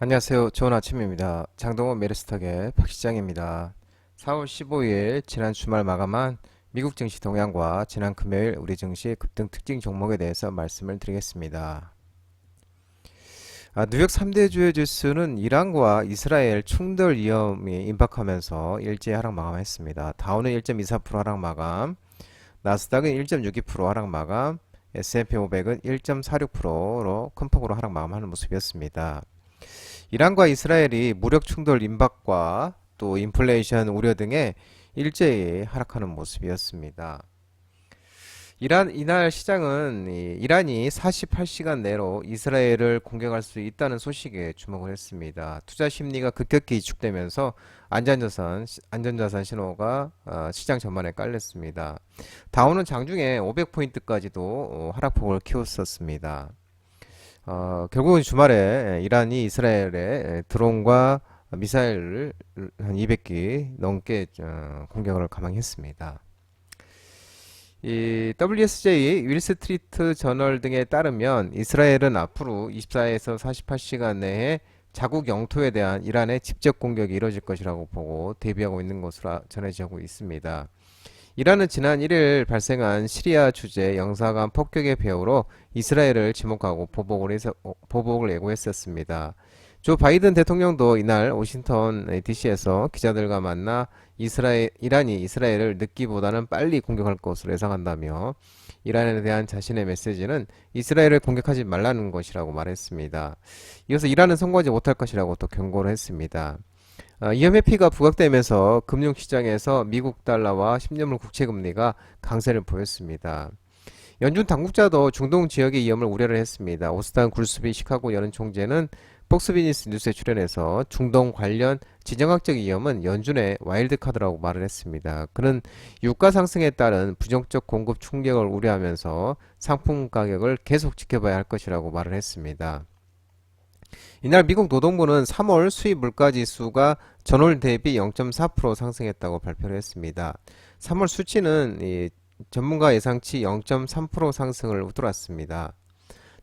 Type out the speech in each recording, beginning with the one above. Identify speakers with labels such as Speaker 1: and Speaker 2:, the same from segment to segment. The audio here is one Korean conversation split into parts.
Speaker 1: 안녕하세요. 좋은 아침입니다. 장동원 메르스탁의 박시장입니다. 4월 15일 지난 주말 마감한 미국 증시 동향과 지난 금요일 우리 증시 급등 특징 종목에 대해서 말씀을 드리겠습니다. 뉴욕 3대 주요 지수는 이란과 이스라엘 충돌 위험이 임박하면서 일제히 하락 마감했습니다. 다우는 1.24% 하락 마감, 나스닥은 1.62% 하락 마감, S&P 500은 1.46%로 큰 폭으로 하락 마감하는 모습이었습니다. 이란과 이스라엘이 무력 충돌 임박과 또 인플레이션 우려 등에 일제히 하락하는 모습이었습니다. 이날 시장은 이란이 48시간 내로 이스라엘을 공격할 수 있다는 소식에 주목을 했습니다. 투자 심리가 급격히 위축되면서 안전자산 신호가 시장 전반에 깔렸습니다. 다우는 장중에 500포인트까지도 하락폭을 키웠었습니다. 결국은 주말에 이란이 이스라엘에 드론과 미사일을 한 200기 넘게 공격을 감행했습니다. 이 WSJ 윌스트리트 저널 등에 따르면 이스라엘은 앞으로 24에서 48시간 내에 자국 영토에 대한 이란의 직접 공격이 이뤄질 것이라고 보고 대비하고 있는 것으로 전해지고 있습니다. 이란은 지난 1일 발생한 시리아 주재 영사관 폭격의 배후로 이스라엘을 지목하고 보복을 예고했었습니다. 조 바이든 대통령도 이날 워싱턴 DC에서 기자들과 만나 이란이 이스라엘을 늦기보다는 빨리 공격할 것으로 예상한다며 이란에 대한 자신의 메시지는 이스라엘을 공격하지 말라는 것이라고 말했습니다. 이어서 이란은 성공하지 못할 것이라고 또 경고를 했습니다. 위험 회피가 부각되면서 금융시장에서 미국 달러와 10년물 국채 금리가 강세를 보였습니다. 연준 당국자도 중동 지역의 위험을 우려를 했습니다. 오스탄 굴스비 시카고 연은 총재는 폭스비니스 뉴스에 출연해서 중동 관련 지정학적 위험은 연준의 와일드카드라고 말을 했습니다. 그는 유가 상승에 따른 부정적 공급 충격을 우려하면서 상품 가격을 계속 지켜봐야 할 것이라고 말을 했습니다. 이날 미국 노동부는 3월 수입 물가 지수가 전월 대비 0.4% 상승했다고 발표를 했습니다. 3월 수치는 전문가 예상치 0.3% 상승을 웃돌았습니다.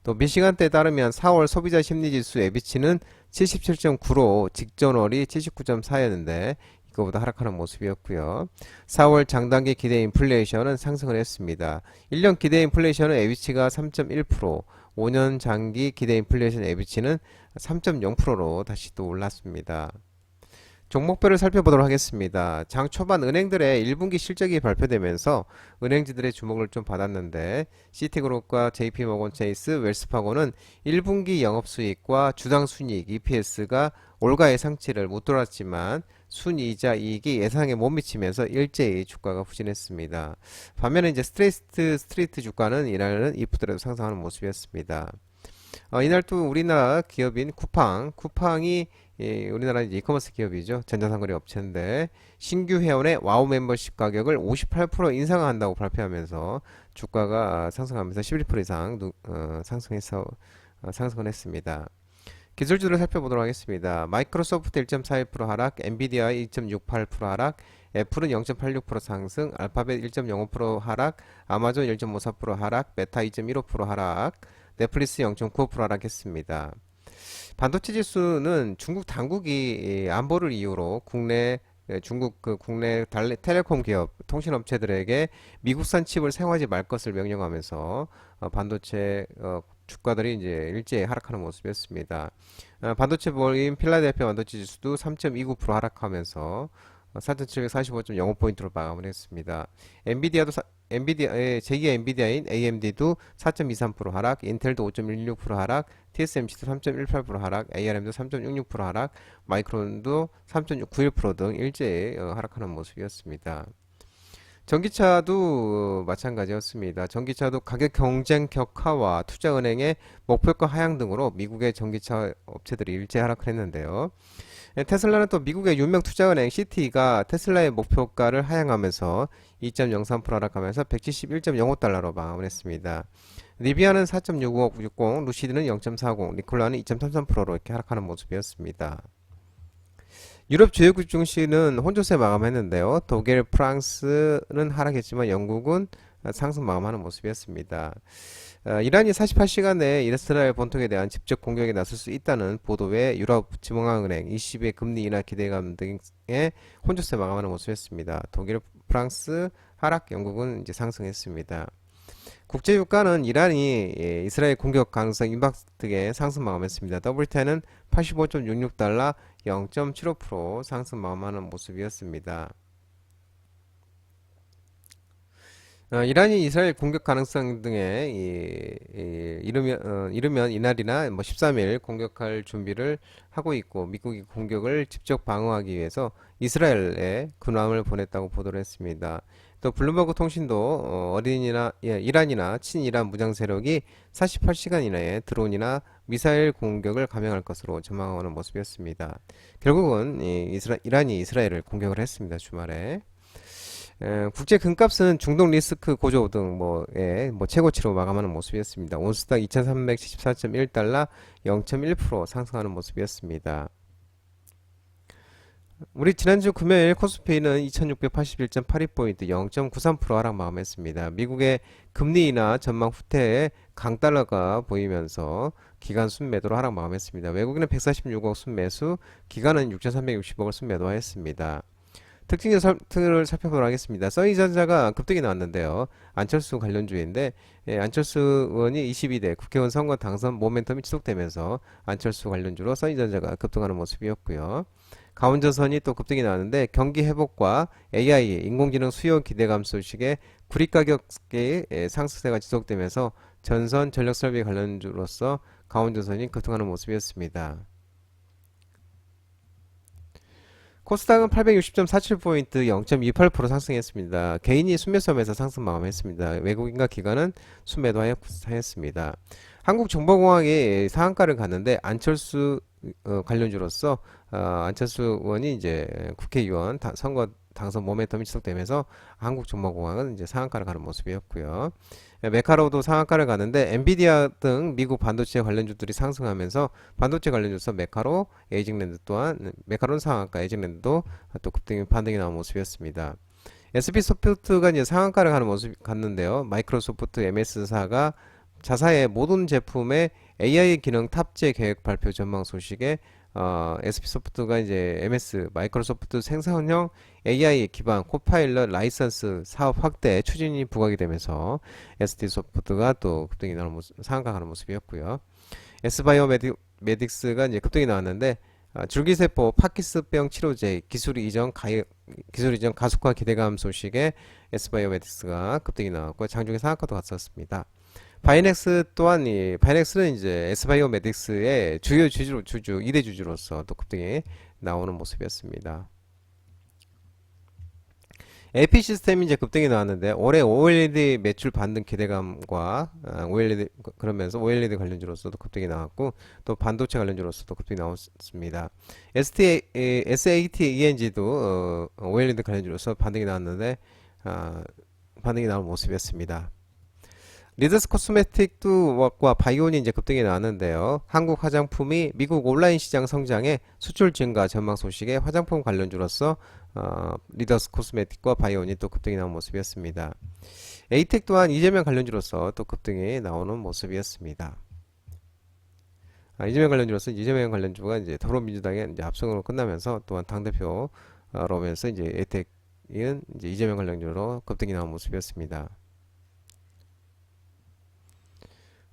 Speaker 1: 또 미시간대에 따르면 4월 소비자 심리지수 예비치는 77.9로 직전월이 79.4였는데 이거보다 하락하는 모습이었고요. 4월 장단기 기대 인플레이션은 상승을 했습니다. 1년 기대 인플레이션은 예비치가 3.1%, 5년 장기 기대 인플레이션 예비치는 3.0%로 다시 또 올랐습니다. 종목별을 살펴보도록 하겠습니다. 장 초반 은행들의 1분기 실적이 발표되면서 은행지들의 주목을 좀 받았는데 시티그룹과 JP모건 체이스, 웰스파고는 1분기 영업수익과 주당순이익 EPS가 올가 예상치를 못 돌았지만 순이자 이익이 예상에 못 미치면서 일제히 주가가 후진했습니다. 반면에 이제 스트리트 주가는 이날은 이프더라도 상승하는 모습이었습니다. 이날 또 우리나라 기업인 쿠팡이 우리나라 이커머스 기업이죠. 전자상거래 업체인데 신규 회원의 와우 멤버십 가격을 58% 인상한다고 발표하면서 주가가 상승하면서 11% 이상 상승을 했습니다. 기술주를 살펴보도록 하겠습니다. 마이크로소프트 1.41% 하락, 엔비디아 2.68% 하락, 애플은 0.86% 상승, 알파벳 1.05% 하락, 아마존 1.54% 하락, 메타 2.15% 하락, 넷플릭스 0.95% 하락했습니다. 반도체 지수는 중국 당국이 안보를 이유로 중국 국내 텔레콤 기업 통신업체들에게 미국산 칩을 사용하지 말 것을 명령하면서 반도체 주가들이 이제 일제히 하락하는 모습이었습니다. 반도체 보임 필라델피아 반도체 지수도 3.29% 하락하면서 4,745.05포인트로 마감을 했습니다. 엔비디아의 제2의 엔비디아인 AMD도 4.23% 하락, 인텔도 5.16% 하락, TSMC도 3.18% 하락, ARM도 3.66% 하락, 마이크론도 3.91%등 일제히 하락하는 모습이었습니다. 전기차도 마찬가지였습니다. 전기차도 가격 경쟁 격화와 투자은행의 목표가 하향 등으로 미국의 전기차 업체들이 일제히 하락을 했는데요. 테슬라는 또 미국의 유명 투자은행 시티가 테슬라의 목표가를 하향하면서 2.03% 하락하면서 171.05달러로 마감을 했습니다. 리비아는 4.6560, 루시드는 0.40, 니콜라는 2.33%로 이렇게 하락하는 모습이었습니다. 유럽 주요국 증시는 혼조세 마감했는데요. 독일, 프랑스는 하락했지만 영국은 상승 마감하는 모습이었습니다. 이란이 48시간 내에 이스라엘 본토에 대한 직접 공격에 나설 수 있다는 보도 외 유럽중앙은행, ECB의 금리 인하 기대감 등의 혼조세 마감하는 모습이었습니다. 독일, 프랑스 하락, 영국은 이제 상승했습니다. 국제유가는 이란이 이스라엘 공격 가능성 임박 등의 상승 마감했습니다. WTI는 85.66달러 0.75% 상승 마감하는 모습이었습니다. 이란이 이스라엘 공격 가능성 등의 이르면 이날이나 뭐 13일 공격할 준비를 하고 있고 미국이 공격을 직접 방어하기 위해서 이스라엘에 군함을 보냈다고 보도를 했습니다. 또 블룸버그 통신도 이란이나 친이란 무장 세력이 48시간 이내에 드론이나 미사일 공격을 감행할 것으로 전망하는 모습이었습니다. 결국은 이란이 이스라엘을 공격을 했습니다. 주말에. 국제 금값은 중동 리스크 고조 등 최고치로 마감하는 모습이었습니다. 온스당 2374.1달러 0.1% 상승하는 모습이었습니다. 우리 지난주 금요일 코스피는 2681.82포인트 0.93% 하락 마감했습니다. 미국의 금리 인하 전망 후퇴에 강달러가 보이면서 기간 순매도로 하락 마감했습니다. 외국인은 146억 순매수, 기관은 6,360억을 순매도하였습니다. 특징 차트를 살펴보도록 하겠습니다. 써니전자가 급등이 나왔는데요. 안철수 관련주인데 안철수 의원이 22대 국회의원 선거 당선 모멘텀이 지속되면서 안철수 관련주로 써니전자가 급등하는 모습이었고요. 가온전선이 또 급등이 나왔는데 경기 회복과 AI 인공지능 수요 기대감 소식에 구리 가격의 상승세가 지속되면서 전선 전력설비 관련주로서 가온전선이 급등하는 모습이었습니다. 코스닥은 860.47포인트 0.28% 상승했습니다. 개인이 순매수하면서 상승 마감했습니다. 외국인과 기관은 순매도 하였습니다. 한국정보공학이 상한가를 갔는데 안철수 관련주로서 안철수 의원이 이제 국회의원 선거 당선 모멘텀이 지속되면서 한국정보공학은 이제 상한가를 가는 모습이었고요. 메카로도 상한가를 가는데 엔비디아 등 미국 반도체 관련주들이 상승하면서 반도체 관련주로서 메카로, 에이징랜드 또한 메카로는 상한가, 에이징랜드도 또 급등이 반등이 나온 모습이었습니다. SP소프트가 이제 상한가를 가는 모습 갔는데요. 마이크로소프트 MS사가 자사의 모든 제품에 AI 기능 탑재 계획 발표 전망 소식에 SP소프트가 이제 마이크로소프트 생산형 AI 기반 코파일럿 라이선스 사업 확대 추진이 부각이 되면서 ST소프트가 또 급등이 나오는 상한가 가는 모습이었고요. S바이오메딕스가 이제 급등이 나왔는데 줄기세포 파키스병 치료제 기술 이전 가속화 기대감 소식에 S바이오메딕스가 급등이 나왔고 장중에 상한가도 갔었습니다. 바이넥스 또한 바이넥스는 이제 S바이오메딕스의 주요 주주 2대 주주로서 또 급등이 나오는 모습이었습니다. AP 시스템이 이제 급등이 나왔는데 올해 OLED 매출 반등 기대감과 OLED 그러면서 OLED 관련주로서도 급등이 나왔고 또 반도체 관련주로서도 급등이 나왔습니다. SAT-ENG도 OLED 관련주로서 반등이 나왔는데 반등이 나온 모습이었습니다. 리더스 코스메틱과 바이온이 이제 급등이 나왔는데요. 한국 화장품이 미국 온라인 시장 성장에 수출 증가 전망 소식에 화장품 관련주로서 리더스 코스메틱과 바이온이 또 급등이 나온 모습이었습니다. 에이텍 또한 이재명 관련주로서 또 급등이 나오는 모습이었습니다. 이재명 관련주로서 이재명 관련주가 이제 더불어민주당의 이제 압승으로 끝나면서 또한 당대표로 오면서 이제 에이텍은 이제 이재명 관련주로 급등이 나온 모습이었습니다.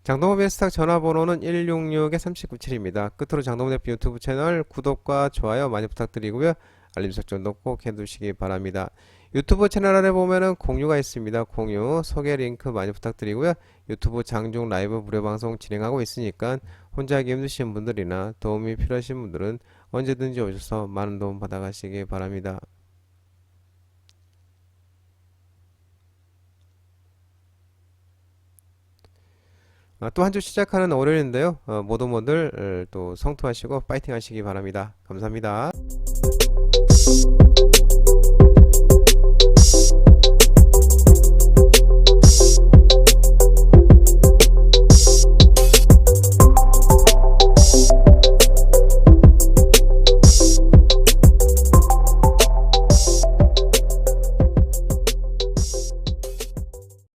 Speaker 1: 장동호 스탁 전화번호는 166-3997입니다. 끝으로 장동호 대표 유튜브 채널 구독과 좋아요 많이 부탁드리고요. 알림 설정도 꼭 해두시기 바랍니다. 유튜브 채널 아래 보면은 공유가 있습니다. 공유 소개 링크 많이 부탁드리고요. 유튜브 장중 라이브 무료 방송 진행하고 있으니까 혼자 하기 힘드신 분들이나 도움이 필요하신 분들은 언제든지 오셔서 많은 도움 받아가시기 바랍니다. 또 한 주 시작하는 월요일인데요. 모두들 또 성투하시고 파이팅 하시기 바랍니다. 감사합니다.